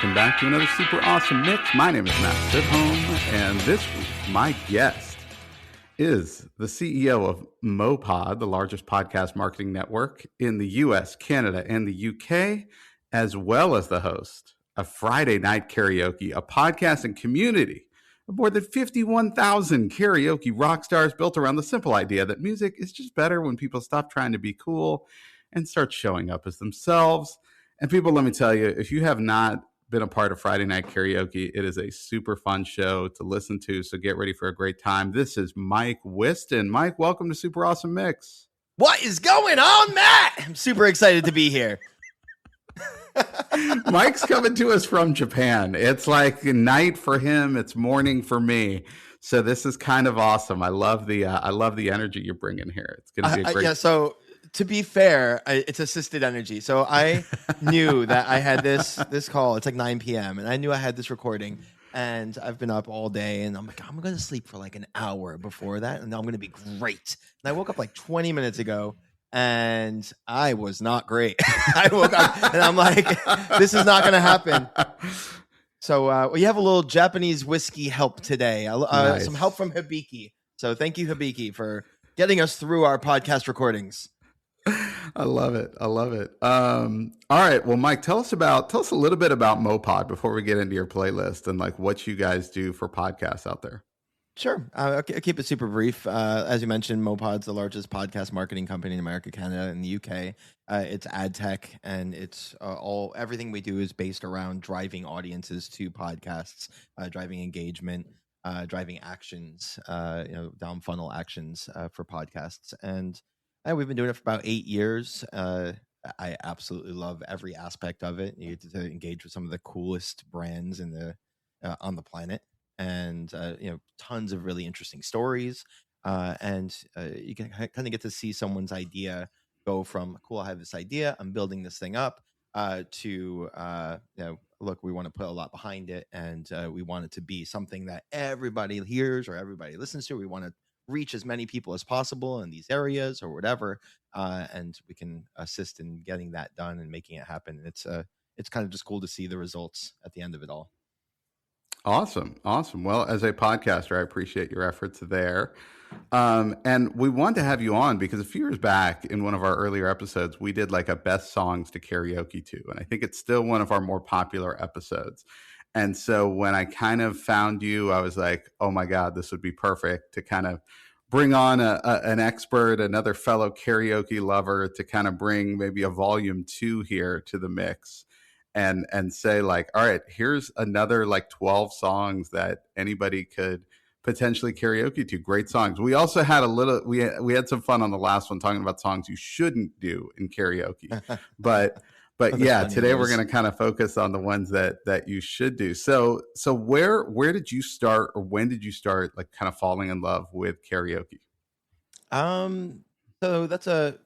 welcome back to another super awesome mix. My name is Matt Sidholm, and this week my guest is the CEO of MowPod, the largest podcast marketing network in the US, Canada, and the UK, as well as the host of Friday Night Karaoke, a podcast and community of more than 51,000 karaoke rock stars built around the simple idea that music is just better when people stop trying to be cool and start showing up as themselves. And people, let me tell you, if you have not been a part of Friday Night Karaoke, it is a super fun show to listen to. So get ready for a great time. This is Mike Wiston. Mike, welcome to Super Awesome Mix. What is going on, Matt? I'm super excited to be here. Mike's coming to us from Japan. It's like night for him. It's morning for me. So this is kind of awesome. I love the energy you're bringing here. It's going to be a great. So to be fair, it's assisted energy. So I knew that I had this call. It's like 9 p.m. and I knew I had this recording. And I've been up all day, and I'm like, I'm going to sleep for like an hour before that, and I'm going to be great. And I woke up like 20 minutes ago, and I was not great. I woke up, and I'm like, this is not going to happen. So we have a little Japanese whiskey help today. Nice. Some help from Hibiki. So thank you, Hibiki, for getting us through our podcast recordings. I love it. All right. Well, Mike, tell us a little bit about MowPod before we get into your playlist and like what you guys do for podcasts out there. Sure. I'll keep it super brief. As you mentioned, MowPod's the largest podcast marketing company in America, Canada, and the UK. It's ad tech, and it's everything we do is based around driving audiences to podcasts, driving engagement, driving actions, down funnel actions for podcasts. And we've been doing it for about 8 years. I absolutely love every aspect of it. You get to engage with some of the coolest brands on the planet, and tons of really interesting stories. And you can kind of get to see someone's idea go from cool, I have this idea, I'm building this thing up, to look, we want to put a lot behind it, and we want it to be something that everybody hears or everybody listens to. We want to reach as many people as possible in these areas or whatever, and we can assist in getting that done and making it happen. And it's kind of just cool to see the results at the end of it all. Awesome. Well, as a podcaster, I appreciate your efforts there. And we wanted to have you on because a few years back in one of our earlier episodes, we did like a best songs to karaoke to. And I think it's still one of our more popular episodes. And so when I kind of found you, I was like, oh my God, this would be perfect to kind of bring on an expert, another fellow karaoke lover, to kind of bring maybe a volume 2 here to the mix and say like, all right, here's another like 12 songs that anybody could potentially karaoke to. Great songs. We also had we had some fun on the last one talking about songs you shouldn't do in karaoke. But yeah, today we're going to kind of focus on the ones that you should do. So where did you start, or when did you start like kind of falling in love with karaoke? So that's the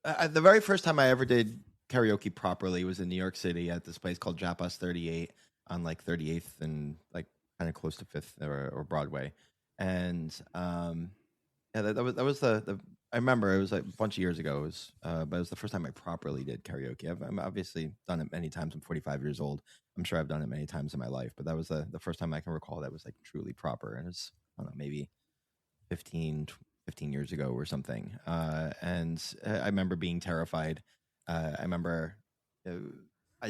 very first time I ever did karaoke properly was in New York City at this place called Japas 38 on like 38th and like kind of close to 5th or Broadway. And that was the I remember it was like a bunch of years ago. It was, but it was the first time I properly did karaoke. I've obviously done it many times. I'm 45 years old. I'm sure I've done it many times in my life, but that was the first time I can recall that was like truly proper. And it was, I don't know, maybe 15 years ago or something. And I remember being terrified. I remember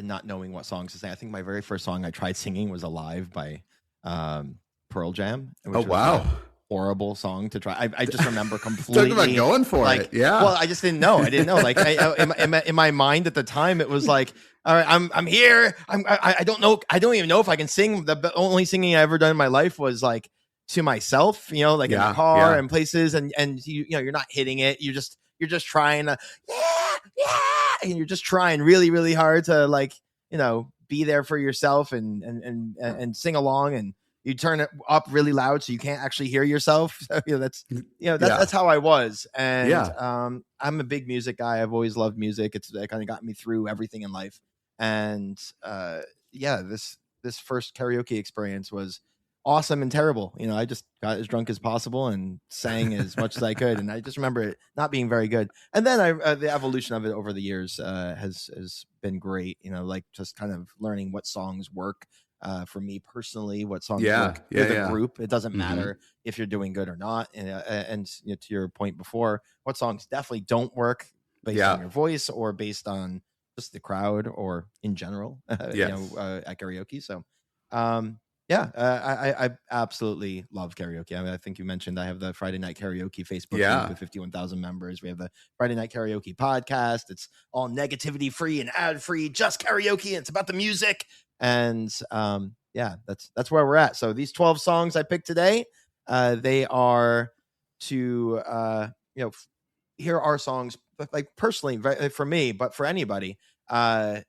not knowing what songs to sing. I think my very first song I tried singing was Alive by Pearl Jam. Oh, wow. Horrible song to try. I just remember completely talking about going for like, it. Yeah. Well, I just didn't know. I didn't know. Like in my mind at the time, it was like, all right, I'm here. I don't know. I don't even know if I can sing. The only singing I ever done in my life was like to myself, like in the car and places. And you're not hitting it. You're just trying to, and you're just trying really, really hard to like, be there for yourself and sing along, and you turn it up really loud so you can't actually hear yourself. So, that's how I was. And I'm a big music guy. I've always loved music. It kind of got me through everything in life. And this first karaoke experience was awesome and terrible. I just got as drunk as possible and sang as much as I could, and I just remember it not being very good. And then the evolution of it over the years has been great. Like just kind of learning what songs work for me personally, what songs work with a group. It doesn't matter if you're doing good or not. And to your point before, what songs definitely don't work based on your voice or based on just the crowd or in general, at karaoke. So, I absolutely love karaoke. I mean, I think you mentioned I have the Friday Night Karaoke Facebook group with 51,000 members. We have the Friday Night Karaoke podcast. It's all negativity free and ad free, just karaoke. And it's about the music. And that's where we're at. So these 12 songs I picked today, they are to here are songs like personally for me, but for anybody, a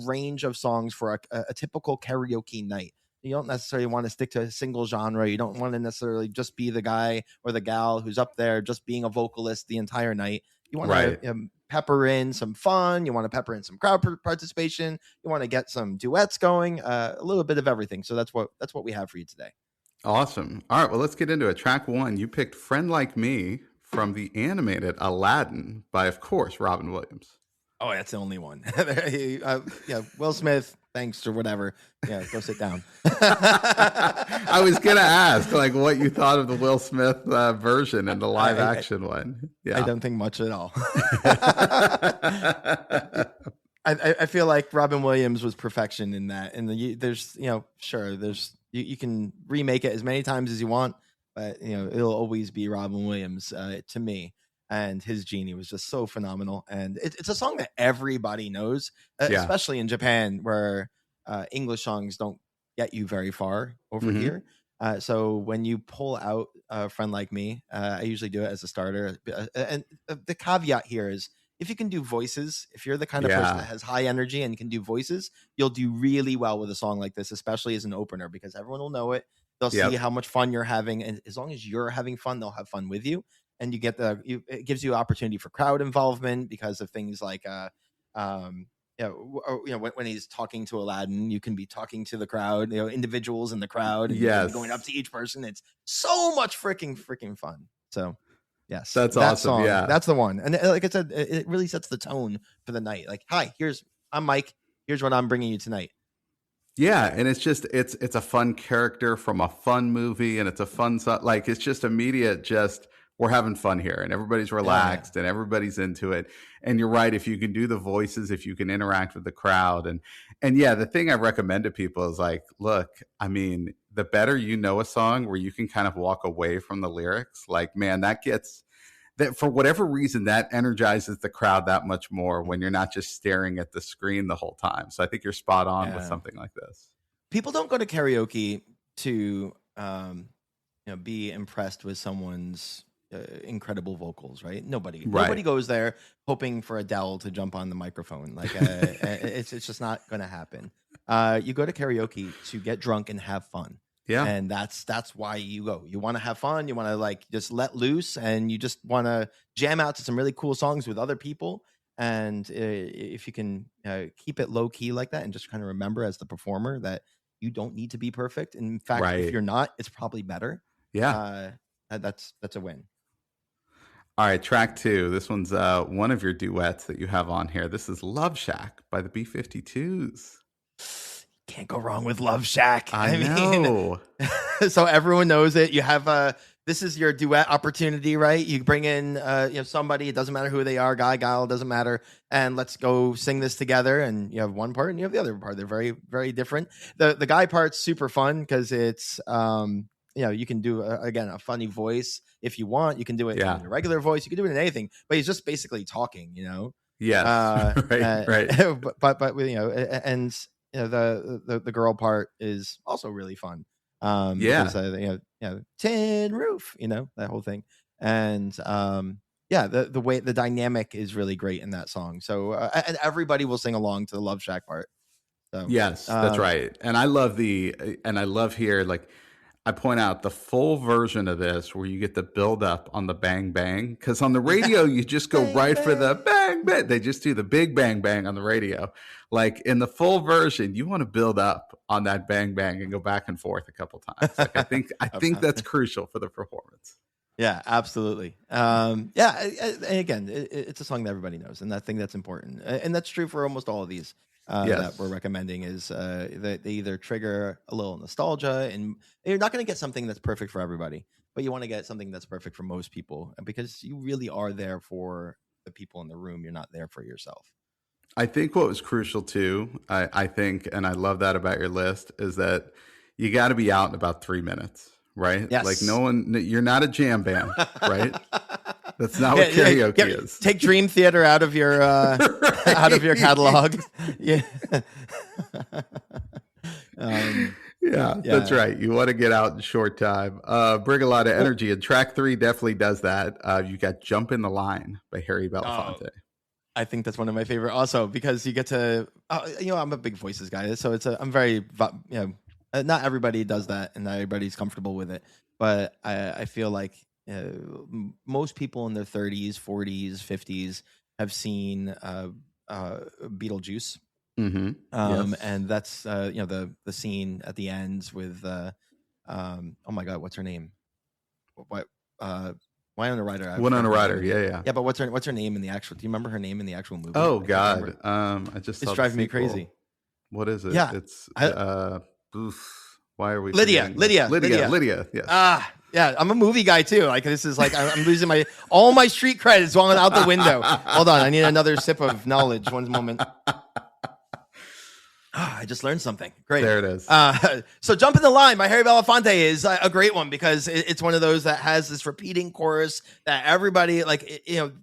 range of songs for a typical karaoke night. You don't necessarily want to stick to a single genre. You don't want to necessarily just be the guy or the gal who's up there just being a vocalist the entire night. You want to pepper in some fun. You want to pepper in some crowd participation. You want to get some duets going, a little bit of everything. So that's what we have for you today. Awesome. All right, well, let's get into it. Track 1, you picked Friend Like Me from the animated Aladdin by, of course, Robin Williams. Oh, that's the only one. Will Smith, thanks or whatever. Yeah, go sit down. I was gonna ask, like, what you thought of the Will Smith version and the live action one. Yeah, I don't think much at all. I feel like Robin Williams was perfection in that. And there's you can remake it as many times as you want, but it'll always be Robin Williams to me. And his genie was just so phenomenal. And it's a song that everybody knows, especially in Japan, where English songs don't get you very far over here. So when you pull out a Friend Like Me, I usually do it as a starter. And the caveat here is, if you can do voices, if you're the kind of person that has high energy and can do voices, you'll do really well with a song like this, especially as an opener, because everyone will know it. They'll see how much fun you're having. And as long as you're having fun, they'll have fun with you. And you get it gives you opportunity for crowd involvement because of things like when he's talking to Aladdin, you can be talking to the crowd, individuals in the crowd, and going up to each person. It's so much freaking fun. So yes, that's awesome. Song, yeah, that's the one. And like I said, it really sets the tone for the night. Like, hi, I'm Mike. Here's what I'm bringing you tonight. Yeah, and it's just it's a fun character from a fun movie, and it's a fun like it's just immediate. Just we're having fun here, and everybody's relaxed, and everybody's into it. And you're right, if you can do the voices, if you can interact with the crowd, and the thing I recommend to people is like, look, I mean, the better you know a song where you can kind of walk away from the lyrics, like, man, that for whatever reason, that energizes the crowd that much more when you're not just staring at the screen the whole time. So I think you're spot on with something like this. People don't go to karaoke to be impressed with someone's incredible vocals, right? Nobody goes there hoping for Adele to jump on the microphone. Like it's just not going to happen. You go to karaoke to get drunk and have fun. Yeah, and that's why you go. You want to have fun. You want to like just let loose, and you just want to jam out to some really cool songs with other people. And if you can keep it low key like that, and just kind of remember as the performer that you don't need to be perfect. In fact, if you're not, it's probably better. Yeah, that's a win. All right, track 2. This one's one of your duets that you have on here. This is Love Shack by the B-52s. Can't go wrong with Love Shack. I know. So everyone knows it. You have this is your duet opportunity, right? You bring in somebody, it doesn't matter who they are, guy, gal, doesn't matter, and let's go sing this together. And you have one part and you have the other part. They're very, very different. The guy part's super fun because it's you can do again a funny voice if you want. You can do it in a regular voice. You can do it in anything, but he's just basically talking. Yes, right. But and the girl part is also really fun. Because, tin roof, that whole thing. And the way the dynamic is really great in that song. So and everybody will sing along to the Love Shack part. So yes, that's right. And I love here, like, I point out the full version of this where you get the build up on the bang bang, because on the radio you just go Bang, right for bang. the bang bang. They just do the big bang bang on the radio. Like in the full version, you want to build up on that bang bang and go back and forth a couple times. Like I think that's crucial for the performance. Yeah, absolutely. And again, it's a song that everybody knows, and I think that's important, and that's true for almost all of these that we're recommending. Is that they either trigger a little nostalgia, and you're not going to get something that's perfect for everybody, but you want to get something that's perfect for most people, because you really are there for the people in the room. You're not there for yourself. I think what was crucial too, I think, and I love that about your list, is that you got to be out in about 3 minutes, right? Yes. Like you're not a jam band, right? That's not what karaoke is. Take Dream Theater out of your out of your catalog. Yeah. That's right. You want to get out in short time. Bring a lot of energy, and track 3 definitely does that. You got "Jump in the Line" by Harry Belafonte. I think that's one of my favorite also, because you get to, I'm a big voices guy. So I'm very, not everybody does that and not everybody's comfortable with it. But I feel like most people in their 30s, 40s, 50s have seen Beetlejuice. Mm-hmm. And that's, the scene at the end with, oh my God, what's her name? Winona Ryder. Winona Ryder, yeah. Yeah, but what's her name in the actual? Do you remember her name in the actual movie? Oh God, I just it's driving me crazy. What is it? Yeah, it's why are we Lydia? Yes. Yeah, I'm a movie guy too. Like this is like I'm losing all my street credits going out the window. Hold on, I need another sip of knowledge. One moment. I just learned something. Great. There it is. So "Jump in the Line" by Harry Belafonte is a great one, because it's one of those that has this repeating chorus that everybody,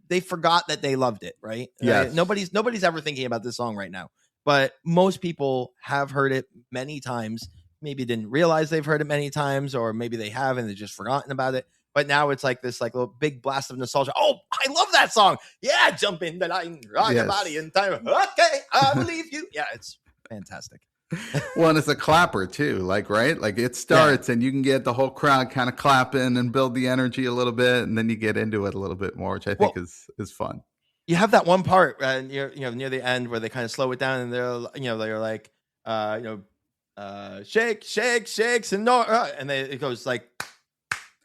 they forgot that they loved it, right? Yes. Nobody's ever thinking about this song right now, but most people have heard it many times, maybe didn't realize they've heard it many times, or maybe they have and they've just forgotten about it. But now it's like this little big blast of nostalgia. Oh, I love that song. Yeah, jump in the line, rock your body in time. Okay, I believe you. Yeah, it's fantastic. Well, and it's a clapper too, right? Like it starts and you can get the whole crowd kind of clapping and build the energy a little bit, and then you get into it a little bit more, which I think is fun. You have that one part near the end where they kind of slow it down, and they're like shake, shake, shakes, and no, and it goes like,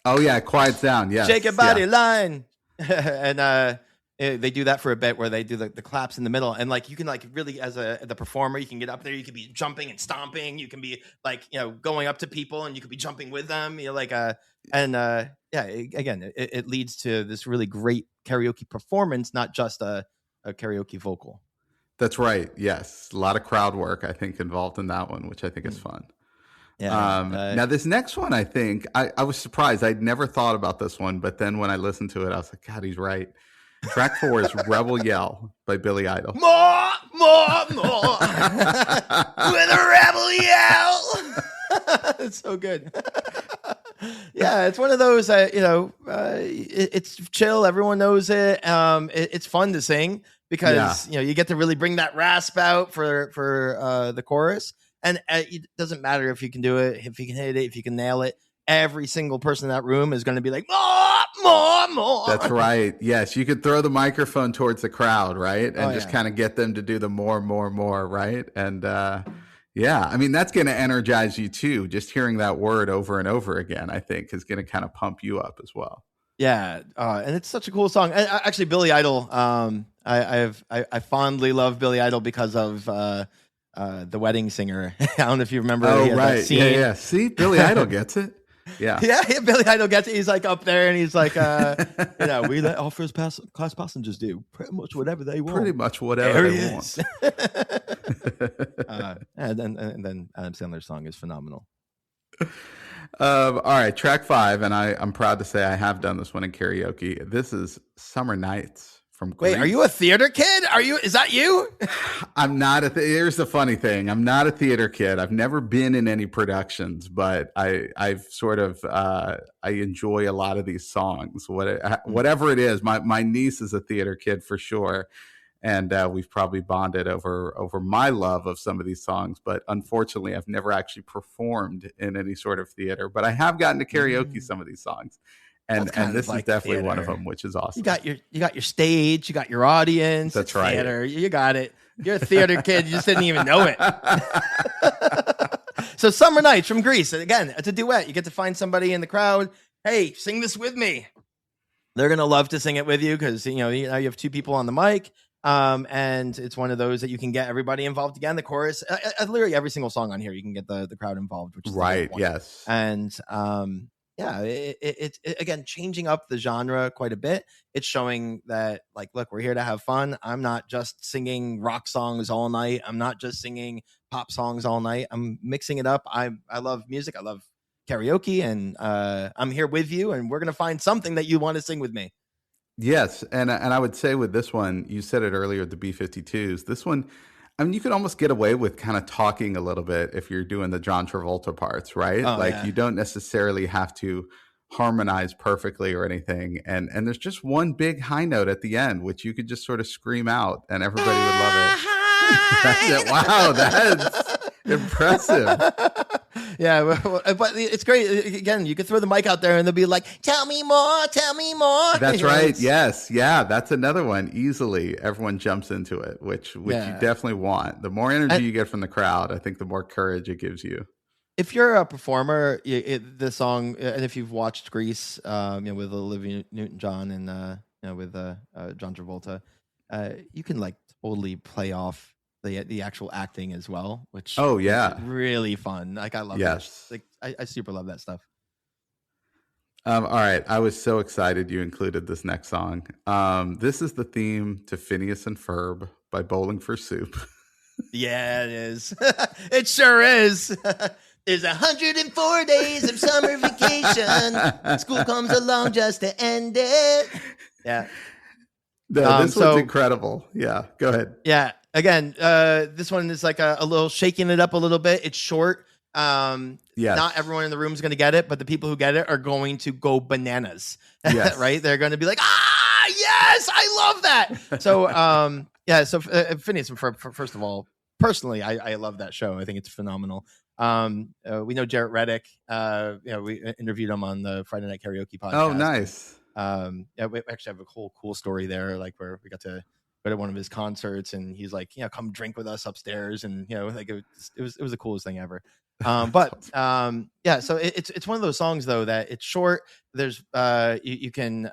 oh yeah, it quiets down. Yeah, shake your body line, and they do that for a bit where they do the claps in the middle, and like you can really as the performer, you can get up there, you can be jumping and stomping, you can be going up to people and you can be jumping with them, again it leads to this really great karaoke performance, not just a karaoke vocal. That's right. Yes, a lot of crowd work I think involved in that one, which I think is fun. Yeah. Now this next one, I think I was surprised. I'd never thought about this one, but then when I listened to it, I was like, God, he's right. Track 4 is "Rebel Yell" by Billy Idol. More with a rebel yell. It's so good. Yeah, it's one of those it's chill, everyone knows it. It's fun to sing because you get to really bring that rasp out for the chorus, and it doesn't matter if you can do it, if you can hit it, if you can nail it. Every single person in that room is going to be like, more. That's right. Yes, you could throw the microphone towards the crowd, right? And just kind of get them to do the more, right? And I mean, that's going to energize you too. Just hearing that word over and over again, I think, is going to kind of pump you up as well. Yeah, and it's such a cool song. And actually, Billy Idol, I fondly love Billy Idol because of The Wedding Singer. I don't know if you remember. Oh, right. Yeah. See, Billy Idol gets it. Yeah, Billy Idol gets it. He's like up there and he's like, we let all first class passengers do pretty much whatever they want. Pretty much whatever they want. And then Adam Sandler's song is phenomenal. All right, track 5, and I'm proud to say I have done this one in karaoke. This is "Summer Nights" from Greece. Wait, are you a theater kid? Is that you? I'm not here's the funny thing. I'm not a theater kid. I've never been in any productions, but I've sort of I enjoy a lot of these songs. Whatever it is, my niece is a theater kid for sure. and we've probably bonded over my love of some of these songs. But unfortunately, I've never actually performed in any sort of theater. But I have gotten to karaoke some of these songs, Well, and it's kind of this is like definitely one of theater. them, which is awesome. You got your stage, you got your audience. That's it's right. Theater. You got it. You're a theater kid. You just didn't even know it. So Summer Nights from Greece. Again, it's a duet. You get to find somebody in the crowd. Hey, sing this with me. They're going to love to sing it with you because, you have two people on the mic. And it's one of those that you can get everybody involved again. The chorus, literally every single song on here, you can get the crowd involved, which is right. Yes. And, it's again, changing up the genre quite a bit. It's showing that, like, look, we're here to have fun. I'm not just singing rock songs all night. I'm not just singing pop songs all night. I'm mixing it up. I love music. I love karaoke, and I'm here with you, and we're going to find something that you want to sing with me. Yes. And I would say with this one, you said it earlier, the B-52s, this one, I mean, you could almost get away with kind of talking a little bit if you're doing the John Travolta parts, right? You don't necessarily have to harmonize perfectly or anything. And there's just one big high note at the end, which you could just sort of scream out and everybody would love it. That's it. Wow, that's impressive. Yeah, but it's great. Again, you could throw the mic out there and they'll be like, tell me more, tell me more. That's right. Yes. Yeah, that's another one. Easily everyone jumps into it, which you definitely want. The more energy you get from the crowd, I think the more courage it gives you. If you're a performer, the song, and if you've watched Grease, with Olivia Newton-John and with John Travolta, you can like totally play off the actual acting as well, which is really fun. Like I love that. Like I super love that stuff. All right, I was so excited you included this next song. This is the theme to Phineas and Ferb by Bowling for Soup. Yeah, it is. It sure is. There's 104 days of summer vacation. School comes along just to end it. Yeah. No, this one's incredible. Yeah, go ahead. Yeah. Again, this one is like a little shaking it up a little bit. It's short. Not everyone in the room is going to get it, but the people who get it are going to go bananas. Yes. Right? They're going to be like, yes, I love that. So, so Phineas, first of all, personally, I love that show. I think it's phenomenal. We know Jarrett Reddick. We interviewed him on the Friday Night Karaoke podcast. Oh, nice. We actually have a whole cool story there, like where we got to go to one of his concerts, and he's like, come drink with us upstairs, and like it was the coolest thing ever. So it's one of those songs though that it's short. There's you can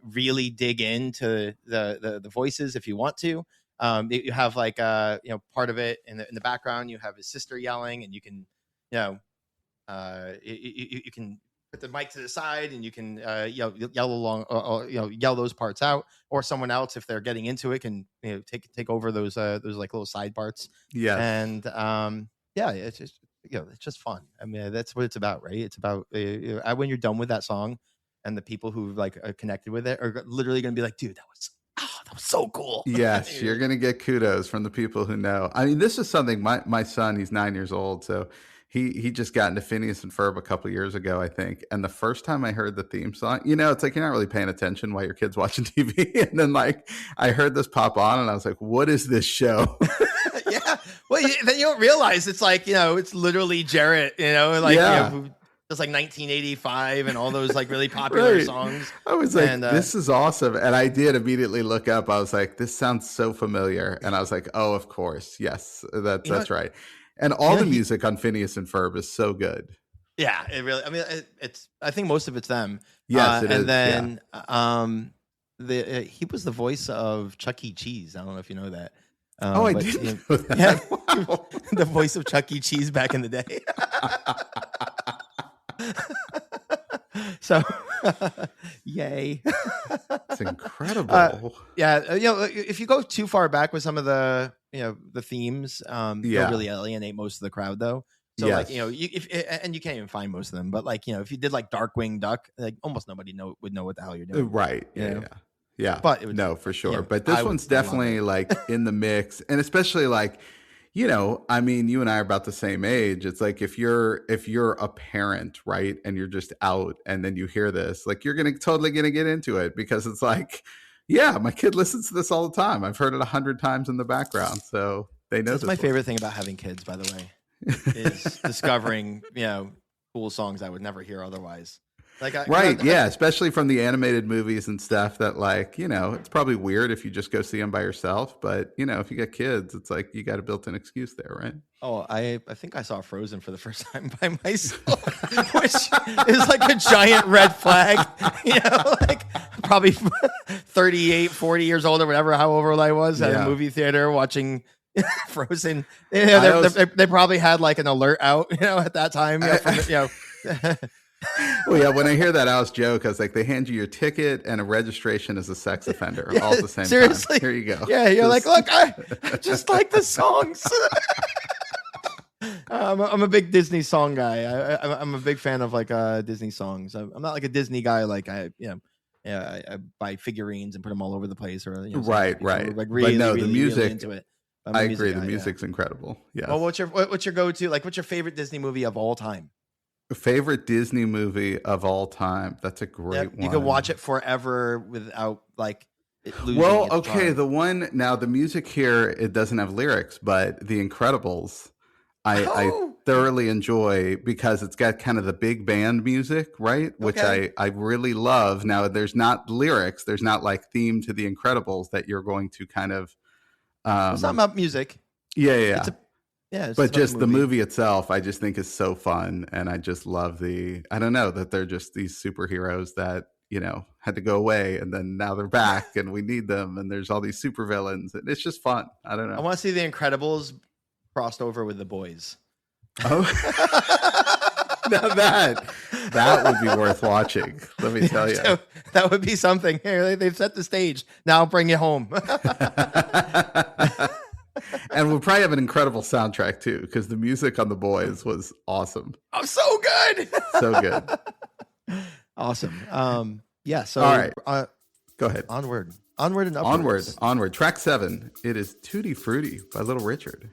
really dig into the voices if you want to. You have like part of it in the background. You have his sister yelling, and you can you can put the mic to the side, and you can yell along, yell those parts out, or someone else, if they're getting into it, can take over those like little side parts. Yeah, and it's just it's just fun. I mean, that's what it's about, right? It's about when you're done with that song, and the people who like are connected with it are literally going to be like, dude, that was so cool. Yes, you're going to get kudos from the people who know. I mean, this is something my son, he's 9 years old, so he just got into Phineas and Ferb a couple of years ago, I think. And the first time I heard the theme song, it's like you're not really paying attention while your kid's watching TV. And then like I heard this pop on, and I was like, "What is this show?" Yeah. Well, then you don't realize it's like it's literally Jarrett. It's like 1985 and all those like really popular songs. I was like, this is awesome. And I did immediately look up. I was like, this sounds so familiar. And I was like, oh, of course. Yes, that's right. And all the music on Phineas and Ferb is so good. Yeah, it really, I mean, I think most of it's them. Yes, it is. And then he was the voice of Chuck E. Cheese. I don't know if you know that. I didn't know that. Yeah, wow. The voice of Chuck E. Cheese back in the day. So yay. It's incredible. If you go too far back with some of the the themes, you'll really alienate most of the crowd though. So like and you can't even find most of them, but like if you did like Darkwing Duck, like almost nobody would know what the hell you're doing. Right. Yeah. But it would, no, for sure. But this one's definitely like in the mix, and especially like I mean, you and I are about the same age. It's like if you're a parent, right, and you're just out, and then you hear this, like you're totally gonna get into it because it's like Yeah, my kid listens to this all the time. I've heard it 100 times in the background, so they know That's this my one. favorite thing about having kids, by the way, is discovering, cool songs I would never hear otherwise. Like, Right, yeah, especially from the animated movies and stuff that, like, it's probably weird if you just go see them by yourself, but, if you got kids, it's like you got a built-in excuse there, right? Oh, I think I saw Frozen for the first time by myself, which is like a giant red flag, like probably 38, 40 years old or whatever, however old I was at a movie theater watching Frozen. They probably had like an alert out, at that time, Well, yeah, when I hear that Alice joke, I was like, they hand you your ticket and a registration as a sex offender all at the same seriously. time. Here you go. Yeah, you're like, look, I just like the songs. I'm a big Disney song guy. I'm a big fan of like Disney songs. I'm not like a Disney guy. Like I buy figurines and put them all over the place. Or right. Like really, but no, really, the music. really into it. I agree. The music's incredible. Yeah. Well, what's your go-to? Like, what's your favorite Disney movie of all time? Favorite Disney movie of all time? That's a great one. You could watch it forever without like losing Well, its okay. charm. The one now, the music here, it doesn't have lyrics, but The Incredibles, I thoroughly enjoy because it's got kind of the big band music, right? Which I really love. Now, there's not lyrics. There's not like theme to The Incredibles that you're going to kind of. It's not about music. Yeah. But just the movie itself, I just think is so fun. And I just love I don't know, that they're just these superheroes that, had to go away and then now they're back and we need them. And there's all these supervillains. And it's just fun. I don't know. I want to see The Incredibles crossed over with The Boys. Oh, now that would be worth watching. Let me tell you. So that would be something. Here, they've set the stage. Now I'll bring you home. And we'll probably have an incredible soundtrack too, because the music on The Boys was awesome. Oh, so good. So good. Awesome. Yeah. So all right. Go ahead. Onward and upwards. Onward. Track 7. It is Tutti Frutti by Little Richard.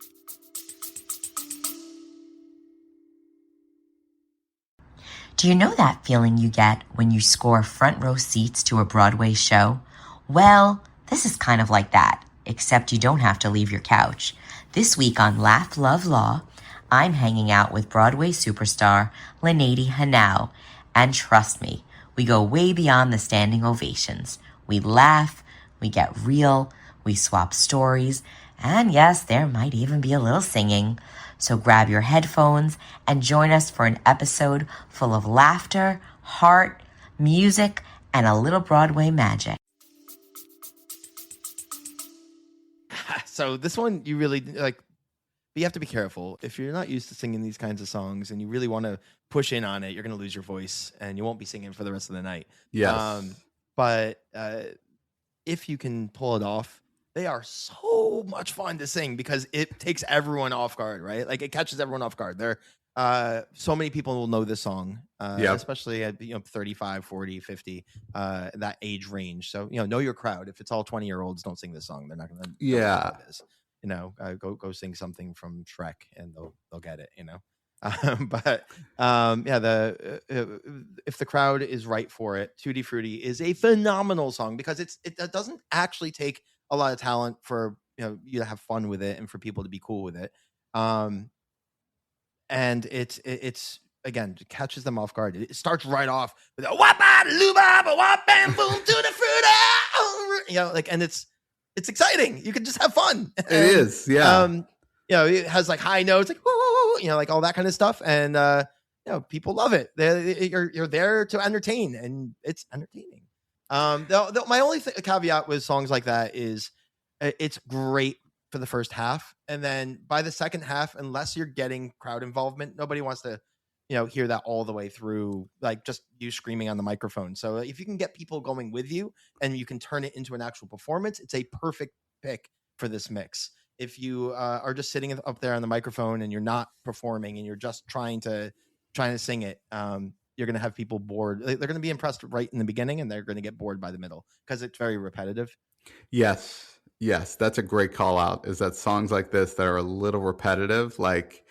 Do you know that feeling you get when you score front row seats to a Broadway show? Well, this is kind of like that, except you don't have to leave your couch. This week on Laugh, Love, Law, I'm hanging out with Broadway superstar Lady Hanau. And trust me, we go way beyond the standing ovations. We laugh, we get real, we swap stories, and yes, there might even be a little singing. So grab your headphones and join us for an episode full of laughter, heart, music, and a little Broadway magic. So this one, you really like, but you have to be careful. If you're not used to singing these kinds of songs and you really want to push in on it, you're going to lose your voice and you won't be singing for the rest of the night. Yes. But if you can pull it off, they are so much fun to sing because it takes everyone off guard, right? Like it catches everyone off guard. So many people will know this song, especially at 35, 40, 50, that age range. So, know your crowd. If it's all 20-year-olds, don't sing this song. They're not going to know what it is. Go sing something from Shrek and they'll get it, if the crowd is right for it, Tutti Frutti is a phenomenal song because it doesn't actually take a lot of talent for you to have fun with it and for people to be cool with it. And it's again, it catches them off guard. It starts right off with a wapa luba wap bam boom to the fruit, and it's exciting. You can just have fun. It is, yeah. It has like high notes, like like all that kind of stuff, and people love it. You're there to entertain, and it's entertaining. My only caveat with songs like that is it's great for the first half, and then by the second half, unless you're getting crowd involvement, nobody wants to hear that all the way through, like just you screaming on the microphone. So if you can get people going with you and you can turn it into an actual performance, it's a perfect pick for this mix. If you are just sitting up there on the microphone and you're not performing and you're just trying to sing it, you're going to have people bored. They're going to be impressed right in the beginning and they're going to get bored by the middle because it's very repetitive. Yes, that's a great call out, is that songs like this that are a little repetitive, like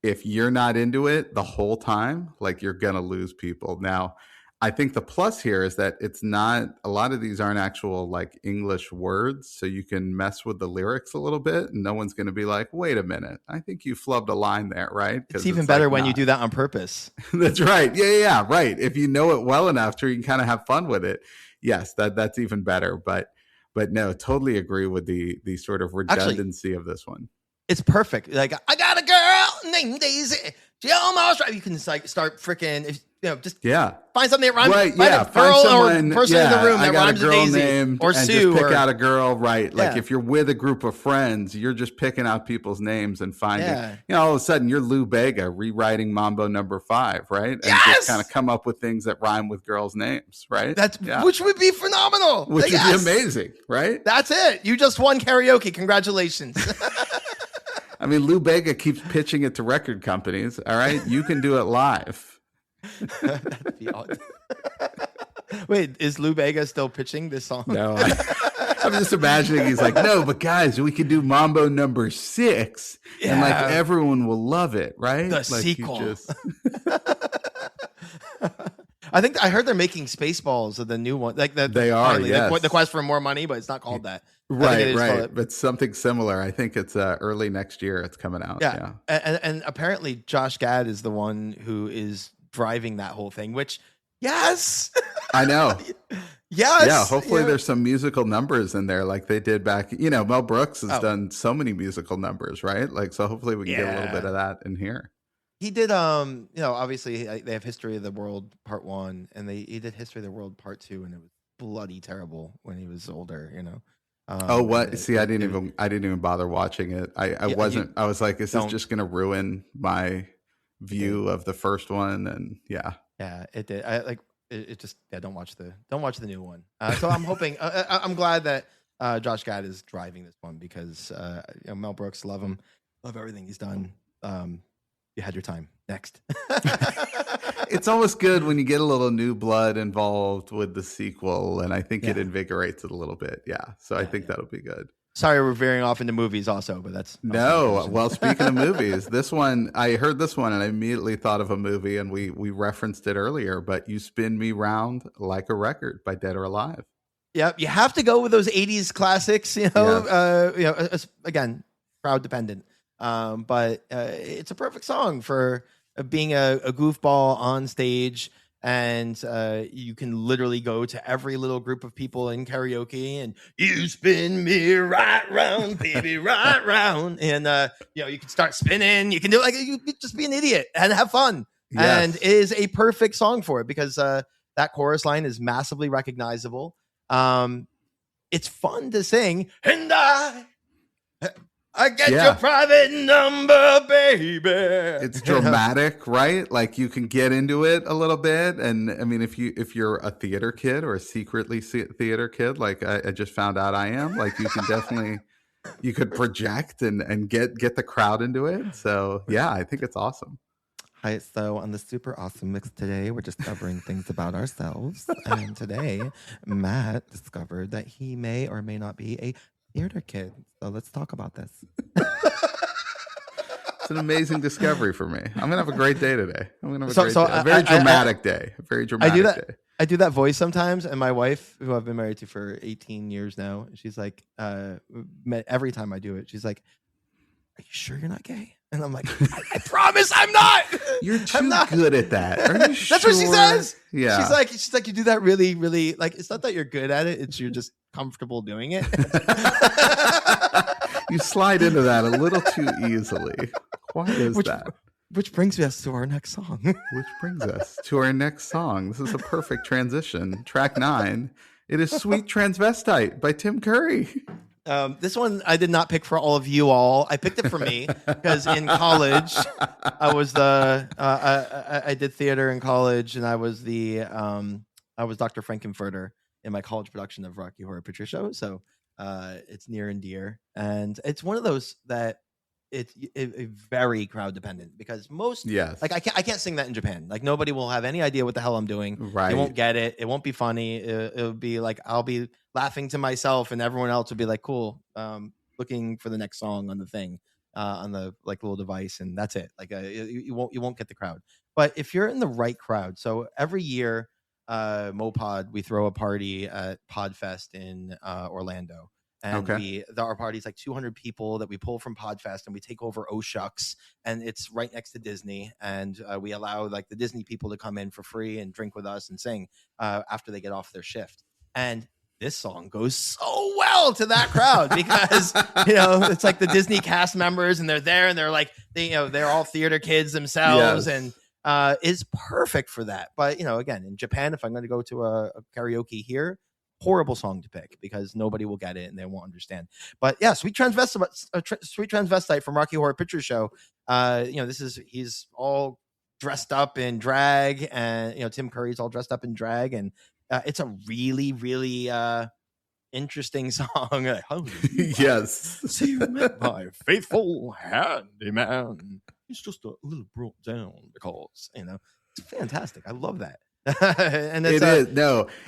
if you're not into it the whole time, like you're going to lose people. Now, I think the plus here is that it's not, a lot of these aren't actual like English words. So you can mess with the lyrics a little bit and no one's going to be like, wait a minute, I think you flubbed a line there, right? It's even better when you do that on purpose. That's right. Yeah, right. If you know it well enough to, you can kind of have fun with it. Yes, that's even better. But no, totally agree with the sort of redundancy of this one. It's perfect. Like, I got a girl named Daisy. She almost right. You can like start freaking, just find something that rhymes. Right, find a girl or person in the room that rhymes with Daisy name, or and Sue. Just pick out a girl, right? Like if you're with a group of friends, you're just picking out people's names and finding. All of a sudden, you're Lou Bega rewriting Mambo No. 5, right? And just kind of come up with things that rhyme with girls' names, right? Which would be phenomenal. Which would be amazing, right? That's it. You just won karaoke. Congratulations. I mean, Lou Bega keeps pitching it to record companies. All right, you can do it live. That'd be odd. Wait, is Lou Bega still pitching this song? No, I'm just imagining he's like, no, but guys, we can do Mambo No. 6, and like everyone will love it, right? The sequel. I think I heard they're making Spaceballs of the new one. Like they are, finally, the quest for more money, but it's not called that. Right. But something similar. I think it's early next year. It's coming out. Yeah. And apparently Josh Gad is the one who is driving that whole thing. Which, yes, I know. Yes. Yeah. Hopefully there's some musical numbers in there, like they did back. Mel Brooks has done so many musical numbers, right? Like, so hopefully we can get a little bit of that in here. He did, obviously they have History of the World Part 1, and he did History of the World Part 2, and it was bloody terrible when he was older, what? See, I didn't even bother watching it. I was like, is this just going to ruin my view of the first one? And yeah, it did. Don't watch the new one. So I'm hoping, I'm glad that Josh Gad is driving this one because Mel Brooks, love him, love everything he's done. You had your time. Next. It's always good when you get a little new blood involved with the sequel, and I think it invigorates it a little bit. Yeah, so I think that'll be good. Sorry, we're veering off into movies also, but that's no. Well, speaking of movies, this one, I heard this one and I immediately thought of a movie, and we referenced it earlier. But You Spin Me Round Like a Record by Dead or Alive. Yep, you have to go with those '80s classics. Again, crowd dependent. But it's a perfect song for being a goofball on stage, and you can literally go to every little group of people in karaoke and you spin me right round, baby, right round, and you can start spinning. You can do you just be an idiot and have fun, and it is a perfect song for it because that chorus line is massively recognizable. It's fun to sing, and I get your private number, baby. It's dramatic, right? Like you can get into it a little bit. And I mean, if you're a theater kid or a secretly theater kid, like I just found out I am, like you can definitely, you could project and get the crowd into it. So yeah, I think it's awesome. Hi, so on the Super Awesome Mix today, we're discovering things about ourselves. And today, Matt discovered that he may or may not be a theater kid. So let's talk about this. It's an amazing discovery for me. I'm gonna have a great day today. I'm gonna have a very dramatic day. A very dramatic day. I do that voice sometimes, and my wife, who I've been married to for 18 years now, she's like, every time I do it, she's like, "Are you sure you're not gay?" And I'm like, I promise I'm not. You're too good at that. Are you sure? That's what she says. Yeah. She's like, you do that really, really, like, it's not that you're good at it. It's you're just comfortable doing it. You slide into that a little too easily. Why is that? Which brings us to our next song. This is a perfect transition. Track 9. It is Sweet Transvestite by Tim Curry. This one I did not pick for all of you all. I picked it for me because in college I was I did theater in college, and I was Dr. Frankenfurter in my college production of Rocky Horror Picture Show. So it's near and dear, and it's one of those that it's very crowd dependent because like I can't sing that in Japan. Like nobody will have any idea what the hell I'm doing. Right. They won't get it. It won't be funny. It'll be like I'll be laughing to myself, and everyone else will be like, "Cool." Looking for the next song on the thing, on the like little device, and that's it. Like you won't get the crowd. But if you're in the right crowd, so every year, MowPod, we throw a party at Podfest in Orlando. And our party's like 200 people that we pull from Podfest, and we take over Oh Shucks, and it's right next to Disney. And we allow like the Disney people to come in for free and drink with us and sing after they get off their shift. And this song goes so well to that crowd because it's like the Disney cast members, and they're there, and they're like they're all theater kids themselves, and is perfect for that. But again, in Japan, if I'm going to go to a karaoke here, horrible song to pick because nobody will get it and they won't understand. But yeah, Sweet Transvestite from Rocky Horror Picture Show. He's all dressed up in drag, and Tim Curry's all dressed up in drag, and it's a really, really interesting song. Yes. See you met my faithful handyman. He's just a little brought down because it's fantastic. I love that. And it is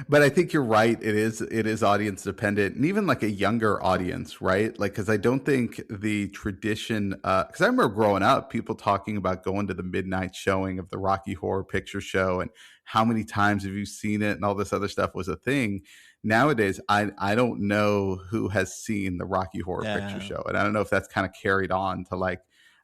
but I think you're right. It is audience dependent, and even like a younger audience, right? Like, because I don't think the tradition, because I remember growing up, people talking about going to the midnight showing of the Rocky Horror Picture Show and how many times have you seen it and all this other stuff was a thing. Nowadays, I don't know who has seen the Rocky Horror Picture Show, and I don't know if that's kind of carried on to like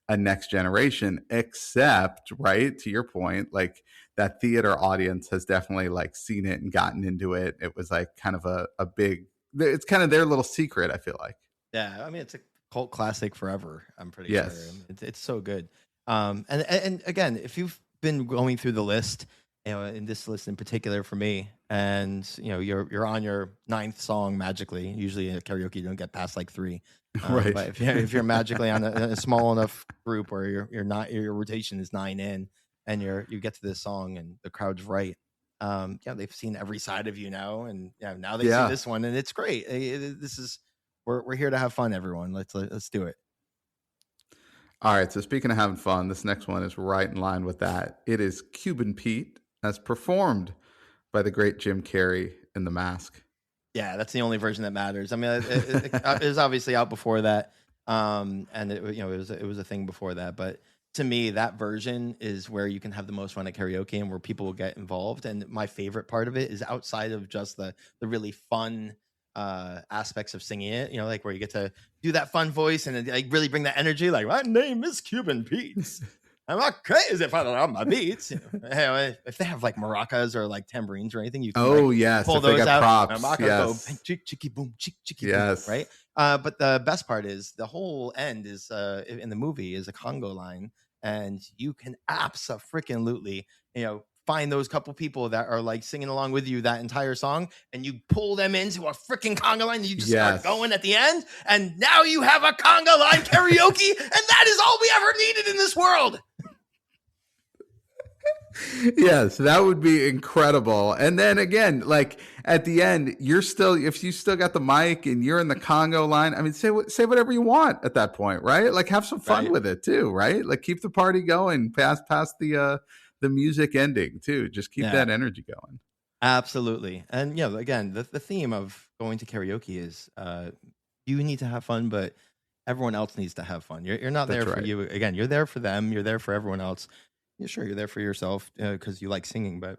a next generation, except, right, to your point, like that theater audience has definitely like seen it and gotten into it. It was like kind of a big, it's kind of their little secret, I feel like. Yeah, I mean, it's a cult classic forever, I'm pretty sure. It's so good. And again, if you've been going through the list, in this list in particular for me, and you're on your 9th song magically. Usually in karaoke you don't get past like 3. Right. But if you're magically on a small enough group where your rotation is 9 in, and you get to this song and the crowd's right, they've seen every side of you now, and now they see this one, and it's great. We're here to have fun, everyone. Let's do it. All right, so speaking of having fun, this next one is right in line with that. It is Cuban Pete, as performed by the great Jim Carrey in The Mask. Yeah, that's the only version that matters. I mean, it was obviously out before that, and it was a thing before that. But to me, that version is where you can have the most fun at karaoke and where people will get involved. And my favorite part of it is outside of just the really fun aspects of singing it, like where you get to do that fun voice and like really bring that energy. Like, my name is Cuban Pete. I'm not crazy if I don't have my beats. If they have like maracas or like tambourines or anything, you can pull those out. Props, yes. Go, chicky boom, chicky yes. boom, right? But the best part is the whole end is in the movie is a Congo line, and you can abso-freaking-lutely, find those couple people that are like singing along with you that entire song, and you pull them into a freaking conga line, and you just start going at the end, and now you have a conga line karaoke, and that is all we ever needed in this world. Yes, that would be incredible. And then again, like at the end, if you still got the mic and you're in the Congo line, I mean, say whatever you want at that point, right? Like have some fun with it too, right? Like keep the party going past the music ending too. Just keep that energy going. Absolutely. And again, the theme of going to karaoke is you need to have fun, but everyone else needs to have fun. You're not there for you. Again, you're there for them. You're there for everyone else. Yeah, sure, you're there for yourself because you like singing, but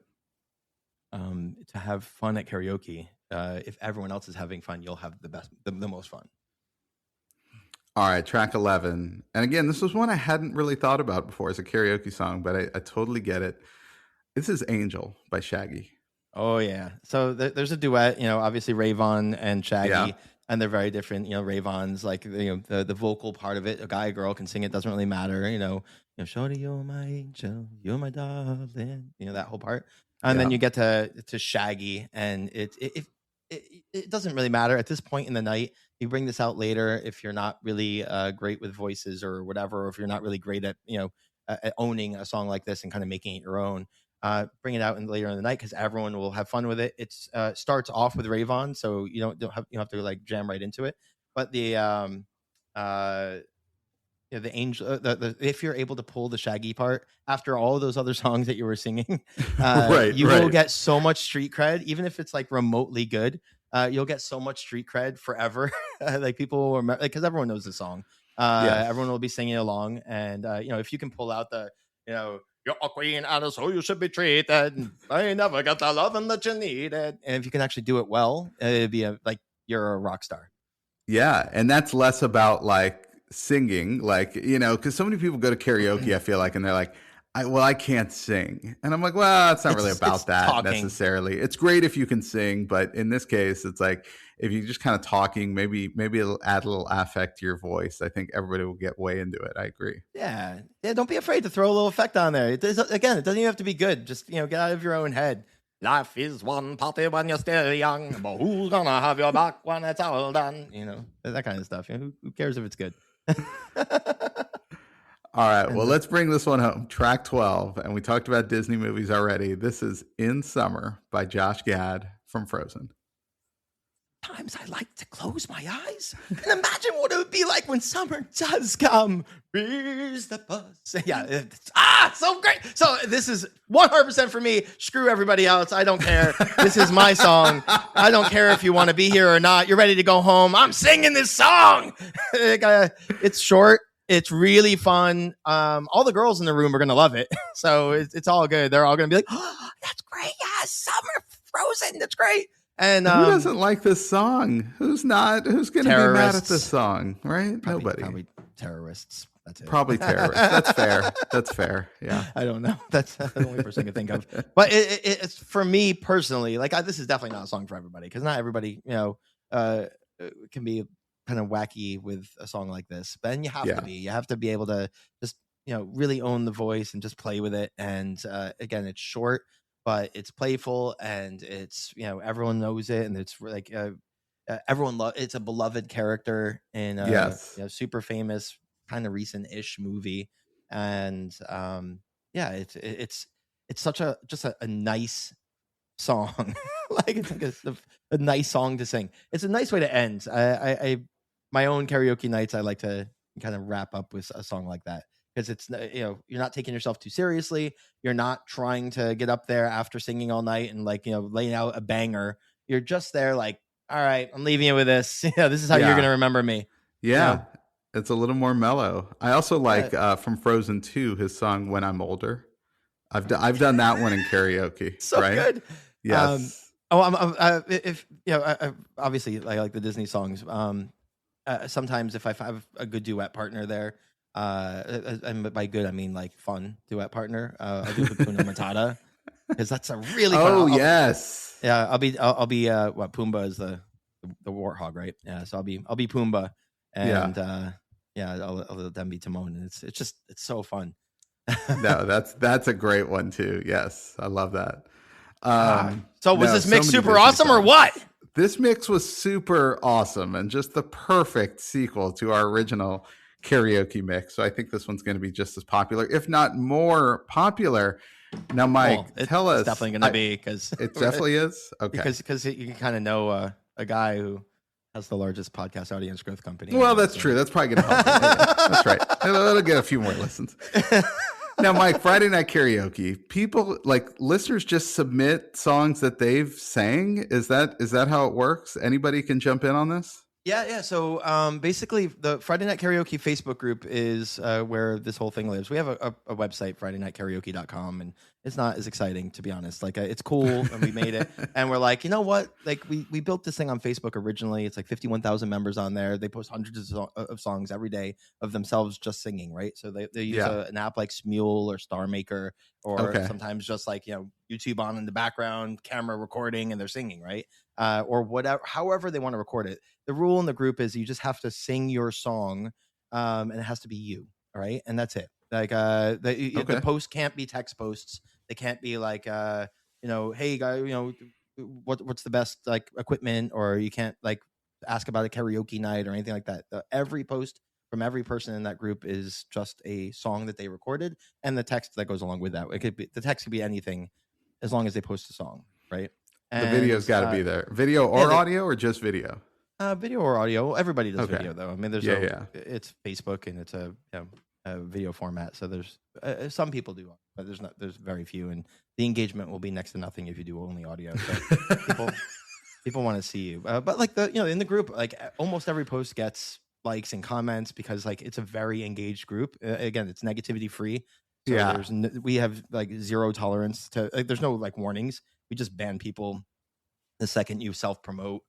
to have fun at karaoke, if everyone else is having fun, you'll have the most fun. All right, track 11. And again, this was one I hadn't really thought about before as a karaoke song, but I totally get it. This is Angel by Shaggy. Oh, yeah. So there's a duet, obviously Rayvon and Shaggy, and they're very different. Rayvon's like, the vocal part of it, a guy, a girl can sing it, doesn't really matter, Shorty, you're my angel, you're my darling, that whole part. And then you get to Shaggy, and it doesn't really matter at this point in the night. You bring this out later if you're not really great with voices or whatever, or if you're not really great at at owning a song like this and kind of making it your own. Bring it out later in the night because everyone will have fun with it. It starts off with Rayvon, so you don't have to like jam right into it. But the angel, if you're able to pull the Shaggy part after all of those other songs that you were singing, will get so much street cred, even if it's like remotely good. You'll get so much street cred forever. Like people will remember, because everyone knows the song. Everyone will be singing along, and if you can pull out the you're a queen and so you should be treated. I never got the loving that you needed. And if you can actually do it well, it'd be like you're a rock star. Yeah, and that's less about like singing, like, you know, because so many people go to karaoke, I feel like, and they're like, I can't sing. And I'm like, well, it's not really about that talking. necessarily. It's great if you can sing, but in this case, it's like, if you're just kind of talking, maybe it'll add a little affect to your voice. I think everybody will get way into it. I agree. Yeah. Don't be afraid to throw a little effect on there. It doesn't even have to be good. Just, get out of your own head. Life is one party when you're still young, but who's gonna have your back when it's all done? That kind of stuff. Who cares if it's good? All right, well, let's bring this one home. Track 12, and we talked about Disney movies already. This is In Summer by Josh Gad from Frozen. Times I like to close my eyes and imagine what it would be like when summer does come. Here's the bus. Yeah, it's so great. So this is 100% for me. Screw everybody else. I don't care. This is my song. I don't care if you want to be here or not. You're ready to go home. I'm singing this song. It's short. It's really fun. All the girls in the room are going to love it. So it's all good. They're all going to be like, oh, that's great. Yeah, summer Frozen. That's great. And who doesn't like this song? Who's not? Who's going to be mad at this song? Right? Nobody. Probably terrorists. That's it. Probably terrorists. That's fair. That's fair. Yeah. I don't know. That's the only person I can think of. But it's for me personally. Like this is definitely not a song for everybody because not everybody, can be kind of wacky with a song like this. But then you have to be. You have to be able to just really own the voice and just play with it. And again, it's short, but it's playful and it's everyone knows it, and it's like everyone it's a beloved character in super famous kind of recent-ish movie, and it's such a nice song. Like it's like a nice song to sing. It's a nice way to end. I my own karaoke nights, I like to kind of wrap up with a song like that. Because it's you're not taking yourself too seriously. You're not trying to get up there after singing all night and laying out a banger. You're just there like, all right, I'm leaving you with this. This is how you're gonna remember me. Yeah, it's a little more mellow. I also like from Frozen 2 his song "When I'm Older." I've done that one in karaoke. So right? Good. Yes. Obviously I like the Disney songs. Sometimes if I have a good duet partner there. And by good I mean like fun duet partner. I'll do Hakuna Matata because that's a really fun. Yes. Yeah, I'll be what Pumbaa is the warthog, right? Yeah, so I'll be Pumbaa, and I'll then be Timon, and it's so fun. No, that's a great one too. Yes, I love that. So was this mix super awesome or what? This mix was super awesome and just the perfect sequel to our original karaoke mix. So I think this one's going to be just as popular, if not more popular. Now, Mike, tell us. It's definitely going to be because it definitely is. Okay, because you can kind of know a guy who has the largest podcast audience growth company. Well, that's true. That's probably going to help. That's right. It'll get a few more listens. Now, Mike, Friday Night Karaoke. People listeners just submit songs that they've sang. Is that how it works? Anybody can jump in on this. Yeah. So basically, the Friday Night Karaoke Facebook group is where this whole thing lives. We have a website, FridayNightKaraoke.com, and it's not as exciting, to be honest. It's cool, and we made it. And we're like, you know what? We built this thing on Facebook originally. It's 51,000 members on there. They post hundreds of songs every day of themselves just singing, right? So they use an app like Smule or Star Maker, or sometimes just YouTube on in the background, camera recording, and they're singing, right? Or whatever, however they want to record it. The rule in the group is you just have to sing your song, and it has to be you, all right? And that's it. The post can't be text posts. They can't be hey guy, what's the best equipment, or you can't ask about a karaoke night or anything like that. Every post from every person in that group is just a song that they recorded, and the text that goes along with that. The text could be anything as long as they post a song, right? And the video's got to be there. Video or audio, or just video? Video or audio. Everybody does video, though. I mean, there's it's Facebook and it's a video format. So there's some people do, but there's very few, and the engagement will be next to nothing if you do only audio. So people want to see you. But in the group, almost every post gets likes and comments because it's a very engaged group. Again, it's negativity free. So Yeah. we have like zero tolerance to, like, there's no like warnings. We just ban people the second you self promote,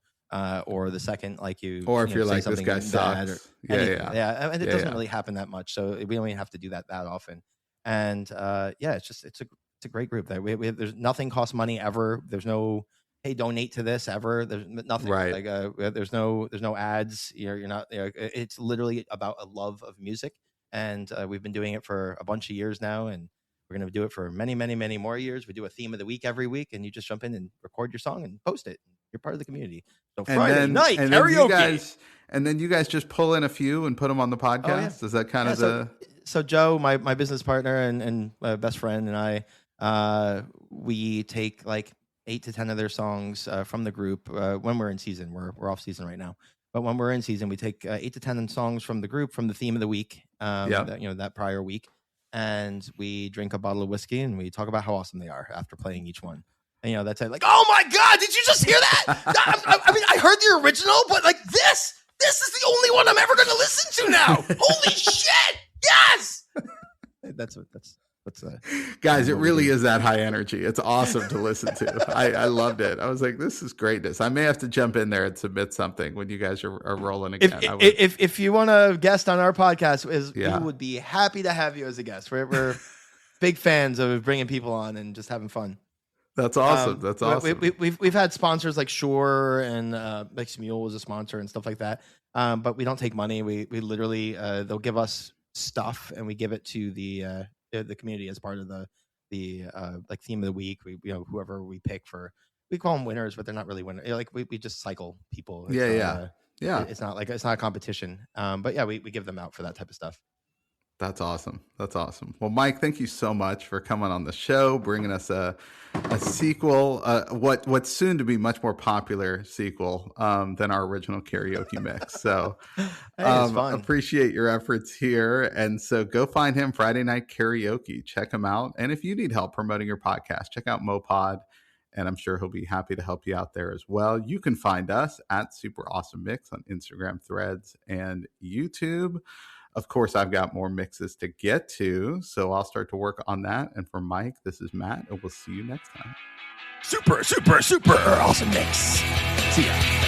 or the second like Or if you're say like, this something guy bad or sucks. Yeah, anything. yeah. And it Yeah, doesn't yeah. really happen that much, so we don't even have to do that often. And it's a great group. That there's nothing costs money ever. There's no, hey, donate to this ever. There's nothing. Right. Like there's no ads. You're not. It's literally about a love of music, and we've been doing it for a bunch of years now, and we're going to do it for many, many, many more years. We do a theme of the week every week, and you just jump in and record your song and post it. You're part of the community. So Friday night karaoke. And then you guys just pull in a few and put them on the podcast. Is that kind of so Joe, my business partner and my best friend, and I, we take like 8 to 10 of their songs from the group when we're in season. We're off season right now, but when we're in season, we take 8 to 10 songs from the group from the theme of the week. That prior week, and we drink a bottle of whiskey and we talk about how awesome they are after playing each one. And that's it. Like, oh my God, did you just hear that? I mean, I heard the original, but like this is the only one I'm ever going to listen to now. Holy shit! Yes. That's guys, it really is that high energy. It's awesome to listen to. I loved it. I was like, this is greatness. I may have to jump in there and submit something when you guys are rolling again. If you want to guest on our podcast, we would be happy to have you as a guest. We're big fans of bringing people on and just having fun. That's awesome. That's awesome. We've had sponsors like Shure and like Smule was a sponsor and stuff like that. But we don't take money. We literally they'll give us stuff and we give it to the community as part of the like theme of the week. We whoever we pick for, we call them winners, but they're not really winners. Like we just cycle people. It's not a competition. But yeah, we give them out for that type of stuff. That's awesome. That's awesome. Well, Mike, thank you so much for coming on the show, bringing us a sequel, what's soon to be much more popular sequel than our original karaoke mix. So appreciate your efforts here. And so go find him, Friday Night Karaoke. Check him out. And if you need help promoting your podcast, check out MowPod. And I'm sure he'll be happy to help you out there as well. You can find us at Super Awesome Mix on Instagram, Threads, and YouTube. Of course, I've got more mixes to get to, so I'll start to work on that. And for Mike, this is Matt, and we'll see you next time. Super, super, super awesome mix. See ya.